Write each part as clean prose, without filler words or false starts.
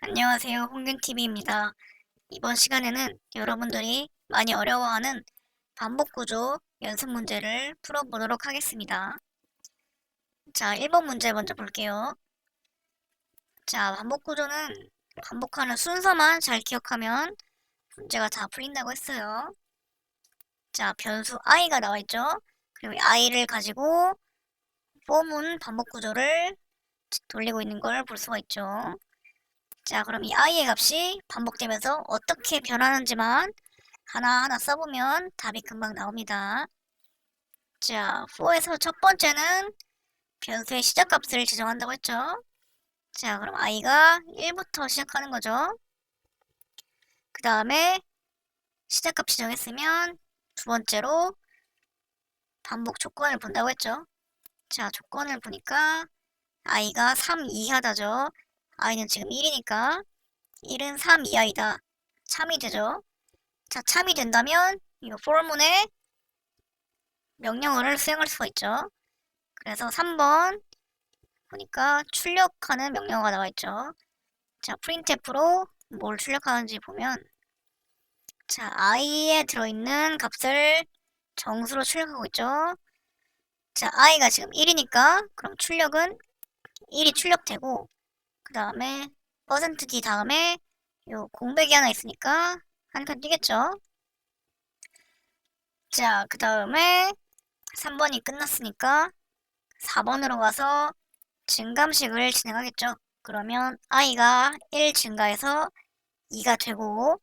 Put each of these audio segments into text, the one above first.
안녕하세요. 홍균TV입니다. 이번 시간에는 여러분들이 많이 어려워하는 반복구조 연습 문제를 풀어보도록 하겠습니다. 자, 1번 문제 먼저 볼게요. 자, 반복구조는 반복하는 순서만 잘 기억하면 문제가 다 풀린다고 했어요. 자, 변수 i가 나와있죠? 그리고 i를 가지고 포문 반복구조를 돌리고 있는 걸 볼 수가 있죠. 자, 그럼 이 i의 값이 반복되면서 어떻게 변하는지만 하나하나 써보면 답이 금방 나옵니다. 자, 4에서 첫 번째는 변수의 시작값을 지정한다고 했죠. 자, 그럼 i가 1부터 시작하는 거죠. 그 다음에 시작값 지정했으면 두 번째로 반복 조건을 본다고 했죠. 자, 조건을 보니까 i가 3 이하다죠. i는 지금 1이니까 1은 3 이하이다. 참이 되죠. 자, 참이 된다면 이거 for문에 명령어를 수행할 수가 있죠. 그래서 3번 보니까 출력하는 명령어가 나와있죠. 자, printf로 뭘 출력하는지 보면 자, i에 들어있는 값을 정수로 출력하고 있죠. 자, i가 지금 1이니까 그럼 출력은 1이 출력되고 그 다음에 %d 다음에 요 공백이 하나 있으니까 한 칸 띄겠죠. 자, 그 다음에 3번이 끝났으니까 4번으로 가서 증감식을 진행하겠죠. 그러면 i가 1 증가해서 2가 되고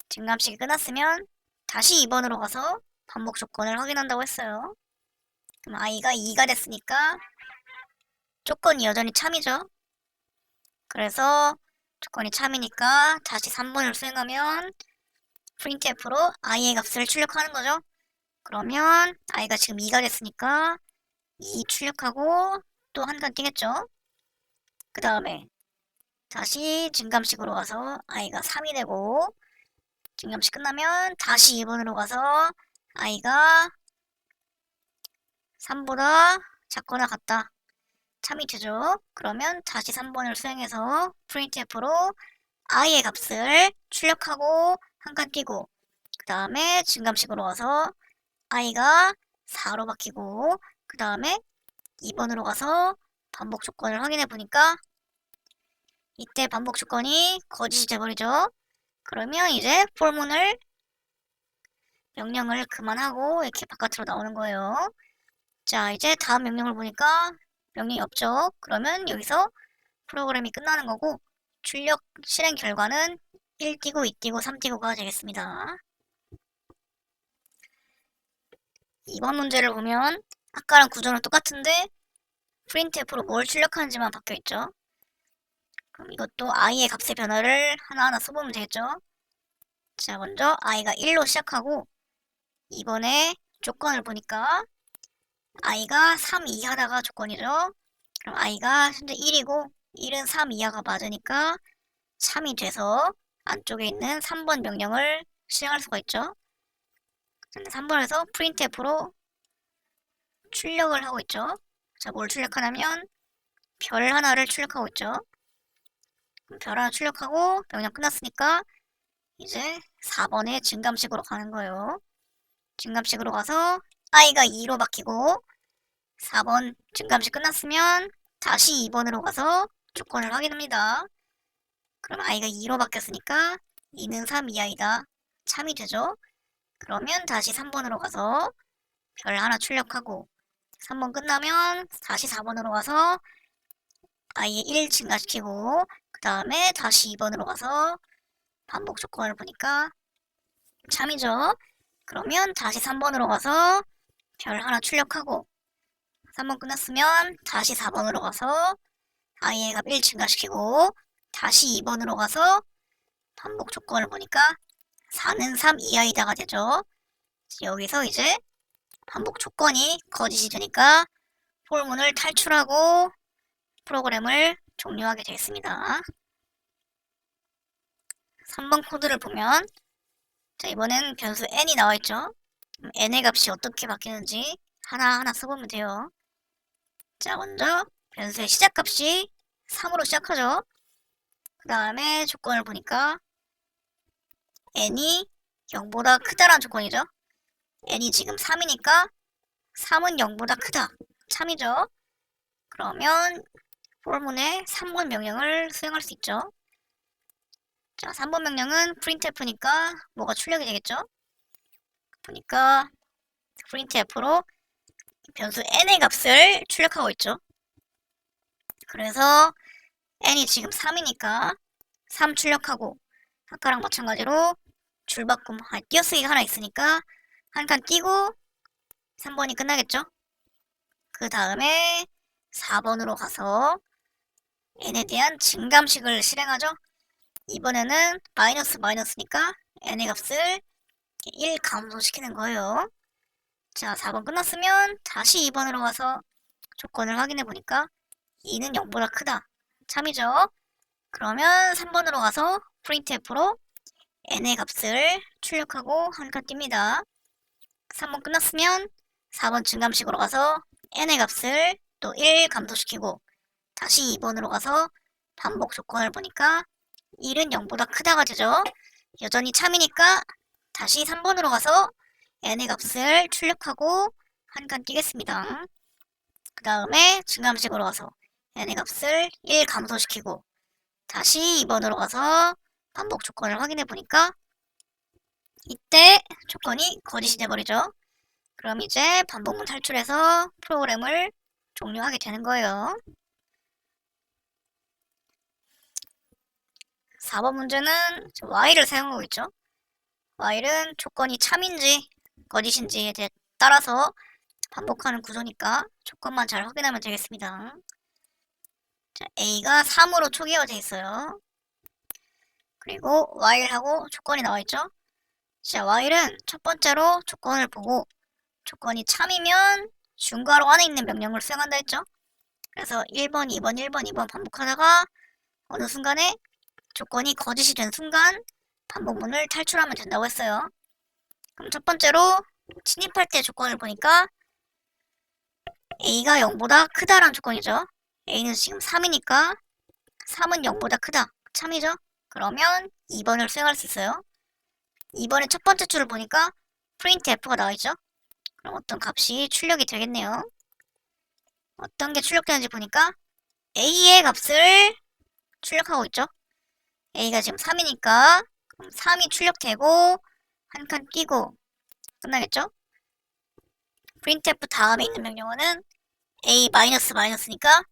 증감식이 끝났으면 다시 2번으로 가서 반복 조건을 확인한다고 했어요. 그럼 i가 2가 됐으니까 조건이 여전히 참이죠. 그래서 조건이 참이니까 다시 3번을 수행하면 printf로 i의 값을 출력하는 거죠. 그러면 i가 지금 2가 됐으니까 2 출력하고 또 한 칸 띄겠죠. 그 다음에 다시 증감식으로 가서 i가 3이 되고 증감식 끝나면 다시 2번으로 가서 i가 3보다 작거나 같다. 참이 되죠. 그러면 다시 3번을 수행해서 printf로 i의 값을 출력하고 한 칸 띄고 그 다음에 증감식으로 와서 i가 4로 바뀌고 그 다음에 2번으로 가서 반복 조건을 확인해 보니까 이때 반복 조건이 거짓이 돼버리죠. 그러면 이제 폴문을 명령을 그만하고 이렇게 바깥으로 나오는 거예요. 자, 이제 다음 명령을 보니까 명령이 없죠. 그러면 여기서 프로그램이 끝나는 거고 출력 실행 결과는 1 띄고 2 띄고 3 띄고가 되겠습니다. 이번 문제를 보면 아까랑 구조는 똑같은데 printf로 뭘 출력하는지만 바뀌어있죠. 그럼 이것도 i의 값의 변화를 하나하나 써보면 되겠죠. 자, 먼저 i가 1로 시작하고 이번에 조건을 보니까 i가 3 이하다가 조건이죠. 그럼 i가 현재 1이고 1은 3 이하가 맞으니까 참이 돼서 안쪽에 있는 3번 명령을 실행할 수가 있죠. 3번에서 printf로 출력을 하고 있죠. 자, 뭘 출력하냐면 별 하나를 출력하고 있죠. 별 하나 출력하고 명령 끝났으니까 이제 4번에 증감식으로 가는 거예요. 증감식으로 가서 i가 2로 바뀌고 4번 증감식 끝났으면 다시 2번으로 가서 조건을 확인합니다. 그럼 i가 2로 바뀌었으니까 2는 3 이하이다. 참이 되죠. 그러면 다시 3번으로 가서 별 하나 출력하고 3번 끝나면 다시 4번으로 가서 i의 1 증가시키고 그 다음에 다시 2번으로 가서 반복 조건을 보니까 참이죠. 그러면 다시 3번으로 가서 별 하나 출력하고 3번 끝났으면 다시 4번으로 가서 i의 값 1 증가시키고 다시 2번으로 가서 반복 조건을 보니까 4는 3 이하이다가 되죠. 여기서 이제 반복 조건이 거짓이 되니까 폴문을 탈출하고 프로그램을 종료하게 되겠습니다. 3번 코드를 보면 자, 이번엔 변수 n이 나와있죠. n의 값이 어떻게 바뀌는지 하나하나 써보면 돼요. 자, 먼저 변수의 시작값이 3으로 시작하죠. 그 다음에 조건을 보니까 n이 0보다 크다란 조건이죠. n이 지금 3이니까 3은 0보다 크다. 참이죠. 그러면 폴문의 3번 명령을 수행할 수 있죠. 자, 3번 명령은 printf니까 뭐가 출력이 되겠죠? 보니까 printf로 변수 n의 값을 출력하고 있죠. 그래서 n이 지금 3이니까 3 출력하고 아까랑 마찬가지로 줄바꿈, 띄어쓰기가 하나 있으니까 한 칸 띄고 3번이 끝나겠죠? 그 다음에 4번으로 가서 n에 대한 증감식을 실행하죠. 이번에는 마이너스니까 n의 값을 1 감소시키는 거예요. 자, 4번 끝났으면 다시 2번으로 가서 조건을 확인해 보니까 2는 0보다 크다. 참이죠. 그러면 3번으로 가서 printf로 n의 값을 출력하고 한 칸 띱니다. 3번 끝났으면 4번 증감식으로 가서 n의 값을 또 1 감소시키고 다시 2번으로 가서 반복 조건을 보니까 1은 0보다 크다가 되죠. 여전히 참이니까 다시 3번으로 가서 n의 값을 출력하고 한 칸 띄겠습니다. 그 다음에 증감식으로 가서 n의 값을 1 감소시키고 다시 2번으로 가서 반복 조건을 확인해 보니까 이때 조건이 거짓이 돼버리죠. 그럼 이제 반복문 탈출해서 프로그램을 종료하게 되는 거예요. 4번 문제는 while을 사용하고 있죠. while은 조건이 참인지 거짓인지에 따라서 반복하는 구조니까 조건만 잘 확인하면 되겠습니다. 자, A가 3으로 초기화되어 있어요. 그리고 while하고 조건이 나와있죠. 자, while은 첫 번째로 조건을 보고 조건이 참이면 중괄호 안에 있는 명령을 수행한다 했죠. 그래서 1번, 2번, 1번, 2번 반복하다가 어느 순간에 조건이 거짓이 된 순간 반복문을 탈출하면 된다고 했어요. 그럼 첫 번째로 진입할 때 조건을 보니까 A가 0보다 크다라는 조건이죠. A는 지금 3이니까 3은 0보다 크다. 참이죠? 그러면 2번을 수행할 수 있어요. 2번의 첫 번째 줄을 보니까 printf가 나와있죠. 그럼 어떤 값이 출력이 되겠네요. 어떤 게 출력되는지 보니까 A의 값을 출력하고 있죠. A가 지금 3이니까 3이 출력되고 한 칸 끼고 끝나겠죠? printf 다음에 있는 명령어는 A 마이너스니까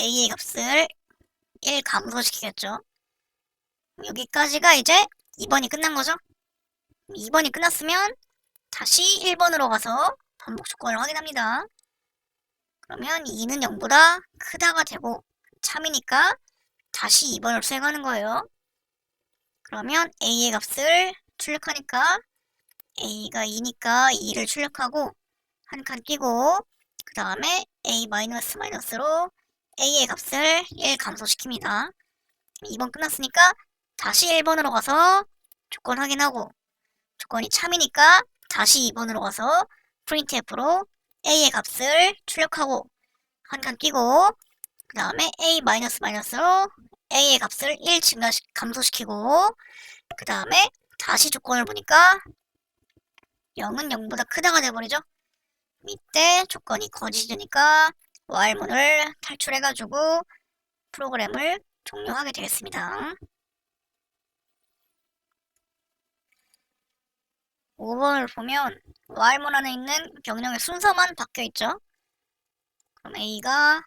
A의 값을 1 감소시키겠죠. 여기까지가 이제 2번이 끝난 거죠. 2번이 끝났으면 다시 1번으로 가서 반복 조건을 확인합니다. 그러면 2는 0보다 크다가 되고 참이니까 다시 2번을 수행하는 거예요. 그러면 A의 값을 출력하니까 A가 2니까 2를 출력하고 한 칸 띄고 그 다음에 A 마이너스로 A의 값을 1 감소시킵니다. 2번 끝났으니까 다시 1번으로 가서 조건 확인하고 조건이 참이니까 다시 2번으로 가서 printf로 A의 값을 출력하고 한 칸 띄고 그 다음에 A 마이너스로 A의 값을 1 감소시키고 그 다음에 다시 조건을 보니까 0은 0보다 크다가 돼버리죠. 이때 조건이 거짓이 되니까 while문을 탈출해가지고 프로그램을 종료하게 되겠습니다. 5번을 보면 while문 안에 있는 명령의 순서만 바뀌어있죠. 그럼 A가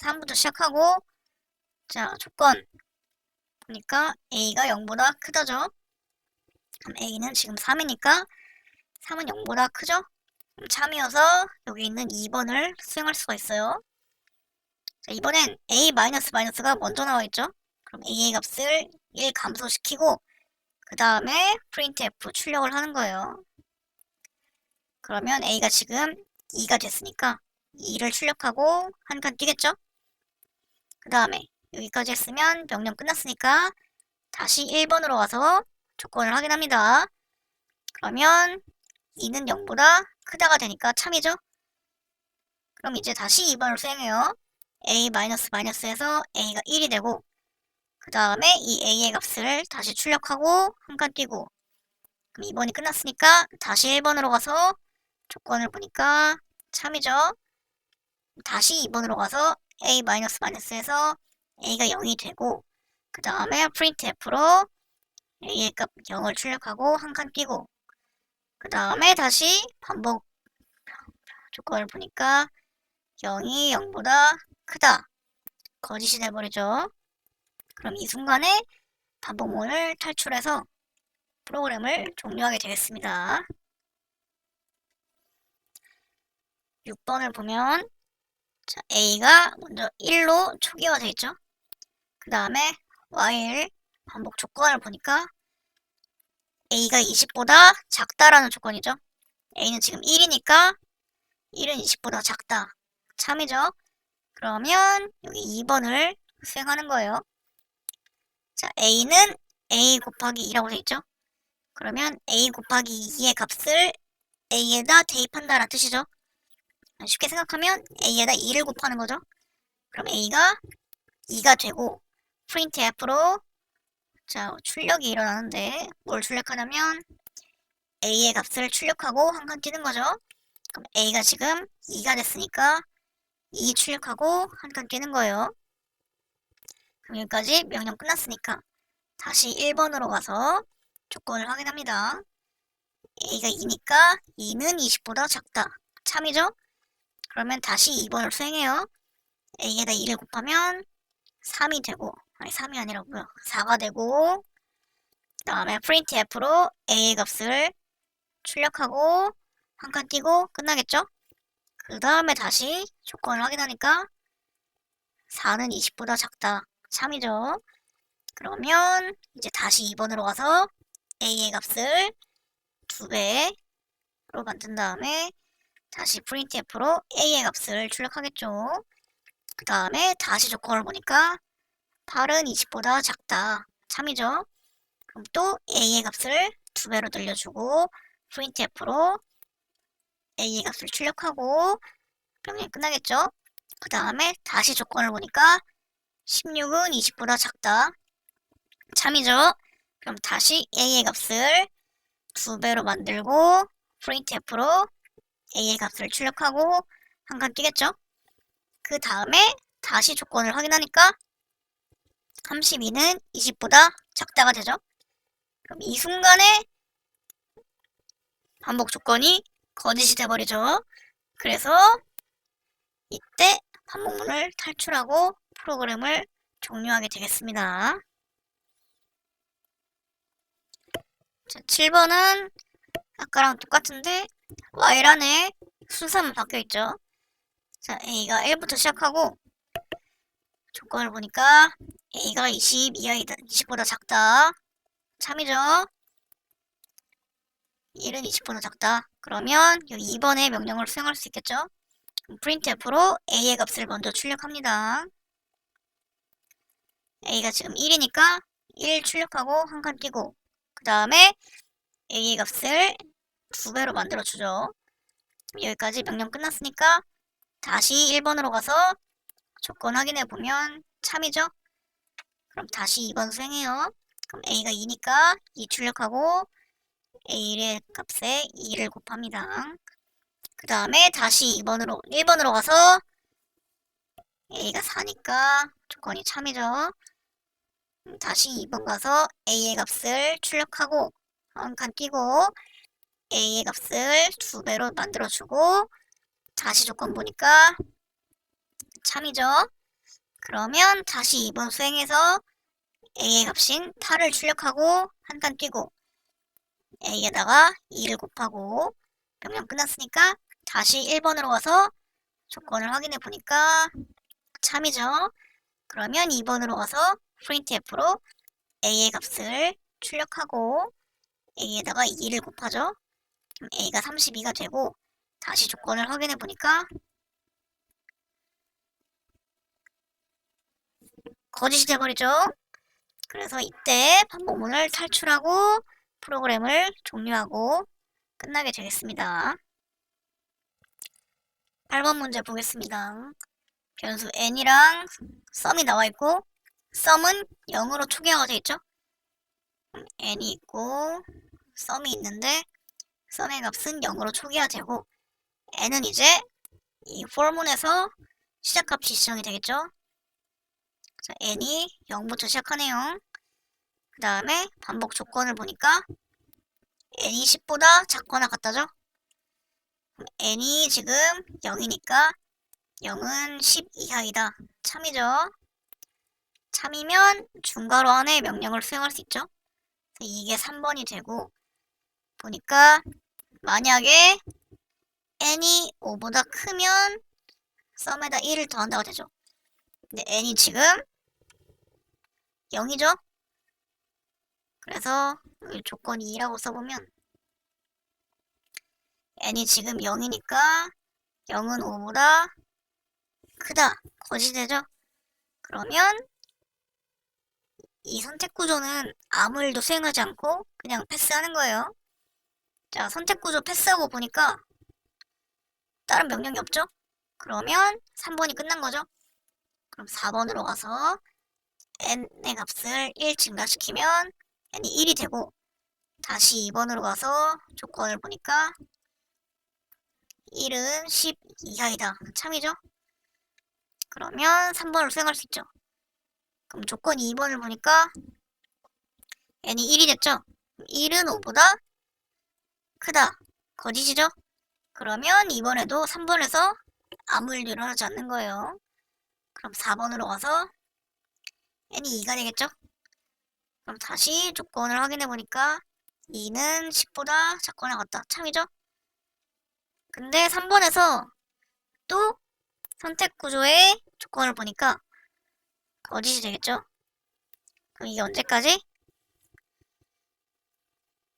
3부터 시작하고 자 조건 보니까 A가 0보다 크다죠. 그럼 A는 지금 3이니까 3은 0보다 크죠. 그럼 참이어서 여기 있는 2번을 수행할 수가 있어요. 자, 이번엔 A 마이너스가 먼저 나와있죠. 그럼 A의 값을 1 감소시키고 그 다음에 printf 출력을 하는 거예요. 그러면 A가 지금 2가 됐으니까 2를 출력하고 한 칸 띄겠죠. 그 다음에 여기까지 했으면 명령 끝났으니까 다시 1번으로 와서 조건을 확인합니다. 그러면 2는 0보다 크다가 되니까 참이죠. 그럼 이제 다시 2번을 수행해요. A 마이너스에서 A가 1이 되고 그 다음에 이 a의 값을 다시 출력하고 한 칸 띄고, 그럼 2번이 끝났으니까 다시 1번으로 가서 조건을 보니까 참이죠. 다시 2번으로 가서 a-에서 a가 0이 되고, 그 다음에 printf로 a의 값 0을 출력하고 한 칸 띄고, 그 다음에 다시 반복 조건을 보니까 0이 0보다 크다. 거짓이 돼버리죠. 그럼 이 순간에 반복문을 탈출해서 프로그램을 종료하게 되겠습니다. 6번을 보면 자, a가 먼저 1로 초기화되어 있죠. 그 다음에 while 반복 조건을 보니까 a가 20보다 작다라는 조건이죠. a는 지금 1이니까 1은 20보다 작다. 참이죠. 그러면 여기 2번을 수행하는 거예요. 자, a는 a 곱하기 2라고 되어 있죠. 그러면 a 곱하기 2의 값을 a에다 대입한다라는 뜻이죠. 쉽게 생각하면 a에다 2를 곱하는 거죠. 그럼 a가 2가 되고 printf로 자 출력이 일어나는데 뭘 출력하냐면 a의 값을 출력하고 한 칸 띄는 거죠. 그럼 a가 지금 2가 됐으니까 2 출력하고 한 칸 띄는 거예요. 그럼 여기까지 명령 끝났으니까 다시 1번으로 가서 조건을 확인합니다. a가 2니까 2는 20보다 작다. 참이죠? 그러면 다시 2번을 수행해요. a에다 2를 곱하면 3이 되고, 아니 3이 아니라고요. 4가 되고, 그 다음에 printf로 a의 값을 출력하고 한 칸 띄고 끝나겠죠? 그 다음에 다시 조건을 확인하니까 4는 20보다 작다. 참이죠? 그러면 이제 다시 2번으로 가서 a의 값을 2배로 만든 다음에 다시 printf로 a의 값을 출력하겠죠. 그 다음에 다시 조건을 보니까 8은 20보다 작다. 참이죠. 그럼 또 a의 값을 2배로 늘려주고 printf로 a의 값을 출력하고 명령이 끝나겠죠. 그 다음에 다시 조건을 보니까 16은 20보다 작다. 참이죠. 그럼 다시 a의 값을 2배로 만들고 printf로 a의 값을 출력하고 한 칸 띄겠죠. 그 다음에 다시 조건을 확인하니까 32는 20보다 작다가 되죠. 그럼 이 순간에 반복 조건이 거짓이 돼버리죠. 그래서 이때 반복문을 탈출하고 프로그램을 종료하게 되겠습니다. 자, 7번은 아까랑 똑같은데 while 안에 순서만 바뀌어있죠. 자, a가 1부터 시작하고 조건을 보니까 a가 20 이하이다, 20보다 작다. 참이죠. 1은 20보다 작다. 그러면 여기 2번의 명령을 수행할 수 있겠죠. printf로 a의 값을 먼저 출력합니다. a가 지금 1이니까 1 출력하고 한 칸 띄고 그 다음에 a의 값을 2배로 만들어주죠. 여기까지 명령 끝났으니까 다시 1번으로 가서 조건 확인해 보면 참이죠. 그럼 다시 2번 수행해요. 그럼 a가 2니까 2 출력하고 a의 값에 2를 곱합니다. 그 다음에 다시 1번으로 가서 a가 4니까 조건이 참이죠. 다시 2번 가서 a의 값을 출력하고 한 칸 띄고 a의 값을 2배로 만들어주고 다시 조건 보니까 참이죠. 그러면 다시 2번 수행해서 a의 값인 8을 출력하고 한 칸 띄고 a에다가 2를 곱하고 명령 끝났으니까 다시 1번으로 가서 조건을 확인해 보니까 참이죠. 그러면 2번으로 가서 printf로 a의 값을 출력하고 a에다가 2를 곱하죠. 그럼 a가 32가 되고 다시 조건을 확인해 보니까 거짓이 돼버리죠. 그래서 이때 반복문을 탈출하고 프로그램을 종료하고 끝나게 되겠습니다. 8번 문제 보겠습니다. 변수 n이랑 sum이 나와 있고 썸은 0으로 초기화가 되어 있죠. n이 있고 썸이 있는데 썸의 값은 0으로 초기화되고 n은 이제 이 포문에서 시작값이 지정이 되겠죠. 자, n이 0부터 시작하네요. 그 다음에 반복 조건을 보니까 n이 10보다 작거나 같다죠. n이 지금 0이니까 0은 10 이하이다. 참이죠. 참이면 중괄호 안에 명령을 수행할 수 있죠. 이게 3번이 되고 보니까 만약에 n이 5보다 크면 썸에다 1을 더한다고 되죠. 근데 n이 지금 0이죠. 그래서 여기 조건이 2라고 써보면 n이 지금 0이니까 0은 5보다 크다. 거짓되죠. 그러면 이 선택 구조는 아무 일도 수행하지 않고 그냥 패스하는 거예요. 자, 선택 구조 패스하고 보니까 다른 명령이 없죠? 그러면 3번이 끝난 거죠? 그럼 4번으로 가서 n의 값을 1 증가시키면 n이 1이 되고 다시 2번으로 가서 조건을 보니까 1은 10 이하이다. 참이죠? 그러면 3번을 수행할 수 있죠. 그럼 조건 2번을 보니까 n이 1이 됐죠? 1은 5보다 크다. 거짓이죠? 그러면 이번에도 3번에서 아무 일도 일어나지 않는 거예요. 그럼 4번으로 가서 n이 2가 되겠죠? 그럼 다시 조건을 확인해 보니까 2는 10보다 작거나 같다. 참이죠? 근데 3번에서 또 선택 구조의 조건을 보니까 거짓이 되겠죠? 그럼 이게 언제까지?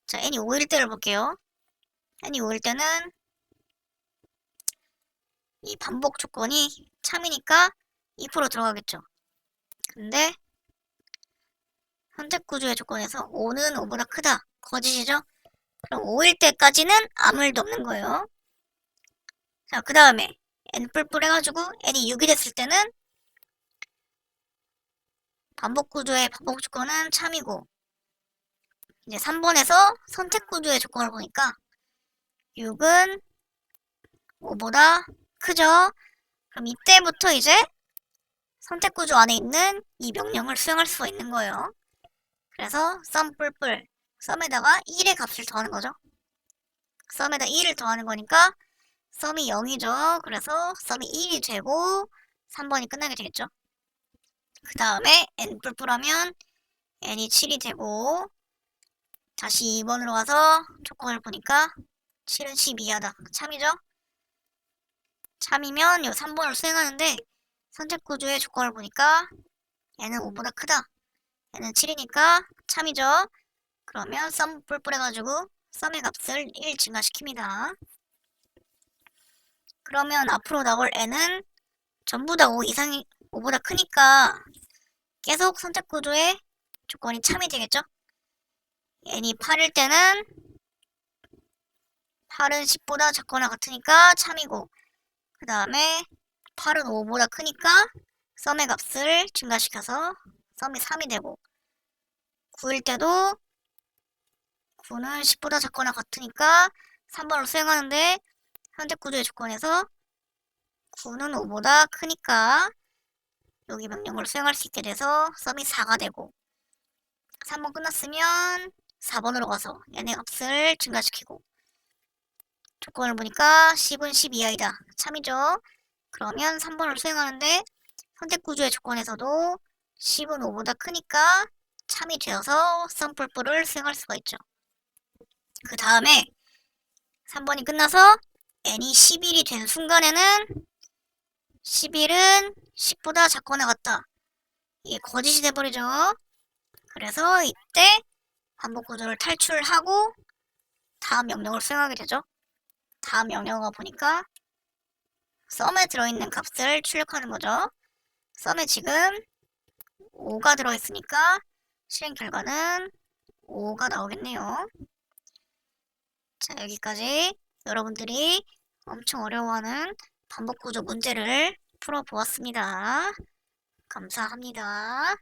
자, n이 5일 때를 볼게요. n이 5일 때는 이 반복 조건이 참이니까 2% 들어가겠죠. 근데 선택 구조의 조건에서 5는 5보다 크다. 거짓이죠? 그럼 5일 때까지는 아무 일도 없는 거예요. 자, 그 다음에 n 뿔뿔 해가지고 n이 6이 됐을 때는 반복 구조의 반복 조건은 참이고 이제 3번에서 선택 구조의 조건을 보니까 6은 5보다 크죠? 그럼 이때부터 이제 선택 구조 안에 있는 이 명령을 수행할 수가 있는 거예요. 그래서 썸 뿔뿔 썸에다가 1의 값을 더하는 거죠. 썸에다 1을 더하는 거니까 썸이 0이죠. 그래서 썸이 1이 되고 3번이 끝나게 되겠죠. 그 다음에 n 뿔뿔 하면 n이 7이 되고 다시 2번으로 가서 조건을 보니까 7은 10 이하다. 참이죠? 참이면 이 3번을 수행하는데 선택 구조의 조건을 보니까 n은 5보다 크다. n은 7이니까 참이죠? 그러면 썸 뿔뿔 해가지고 썸의 값을 1 증가시킵니다. 그러면 앞으로 나올 n은 전부 다 5 이상이 5보다 크니까 계속 선택 구조의 조건이 참이 되겠죠? n이 8일 때는 8은 10보다 작거나 같으니까 참이고 그 다음에 8은 5보다 크니까 썸의 값을 증가시켜서 썸이 3이 되고 9일 때도 9는 10보다 작거나 같으니까 3번을 수행하는데 선택 구조의 조건에서 9는 5보다 크니까 여기 명령을 수행할 수 있게 돼서 썸이 4가 되고 3번 끝났으면 4번으로 가서 n의 값을 증가시키고 조건을 보니까 10은 10 이하이다. 참이죠. 그러면 3번을 수행하는데 선택 구조의 조건에서도 10은 5보다 크니까 참이 되어서 썸 뿔뿔을 수행할 수가 있죠. 그 다음에 3번이 끝나서 n이 11이 된 순간에는 11은 10보다 작거나 같다. 이게 거짓이 돼버리죠. 그래서 이때 반복 구조를 탈출하고 다음 명령을 수행하게 되죠. 다음 명령어 보니까 썸에 들어있는 값을 출력하는 거죠. 썸에 지금 5가 들어있으니까 실행 결과는 5가 나오겠네요. 자, 여기까지 여러분들이 엄청 어려워하는 반복 구조 문제를 풀어보았습니다. 감사합니다.